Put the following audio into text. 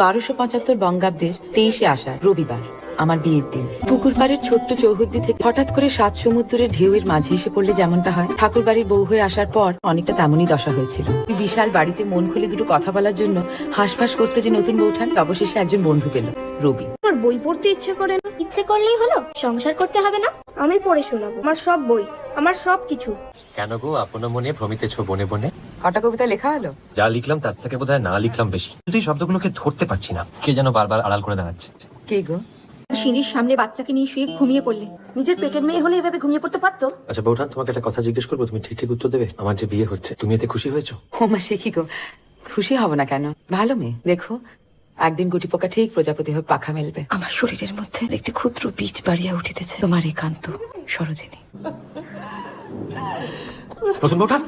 1275 বঙ্গাব্দের 23শে আষাঢ় রবিবার আমার বিয়ের দিন। পুকুর পাড়ের ছোট্ট চৌহদ্দি থেকে হঠাৎ করে 7 সমুদ্রের ঢেউয়ের মাঝে এসে পড়লে যেমনটা হয়, ঠাকুর বাড়ির বউ হয়ে আসার পর অনেকটা তেমনই দশা হয়েছিল। বিশাল বাড়িতে মন খুলে দুটো কথা বলার জন্য হাঁসফাঁস করতে যে নতুন বউঠান, অবশেষে একজন বন্ধু পেল, রবি। আমার বই পড়তে ইচ্ছে করে না। ইচ্ছে করলেই হলো, সংসার করতে হবে না? আমি পড়ে শোনাবো আমার সব বই, আমার সব কিছু। কেন গো আপন মনে ভ্রমিতেছ বনে বনে? কটা কবিতা লেখা হলো? যা লিখলাম তার থেকে বোধহয় না লিখলাম বেশি। কিন্তু এই শব্দগুলোকে ধরতে পারছি না, কে যেন বারবার আড়াল করে দাঁড়াচ্ছে। কে গো? সিঁড়ির সামনে বাচ্চাকে নিয়ে শুয়ে ঘুমিয়ে পড়লে। নিজের পেটের মেয়ে হলে এভাবে ঘুমিয়ে পড়তে পারতো? আচ্ছা বউঠান, তোমাকে একটা কথা জিজ্ঞেস করবো, তুমি ঠিক ঠিক উত্তর দেবে। আমার যে বিয়ে হচ্ছে, তুমি এতে খুশি হয়েছো? ও মা, সে কি গো, খুশি হব না কেন? ভালো মেয়ে, দেখো একদিন গুটি পোকা ঠিক প্রজাপতি হয়ে পাখা মেলবে। আমার শরীরের মধ্যে একটি ক্ষুদ্র বীজ বাড়িয়া উঠিতেছে। তোমার একান্ত সরোজিনী। নতুন বউঠান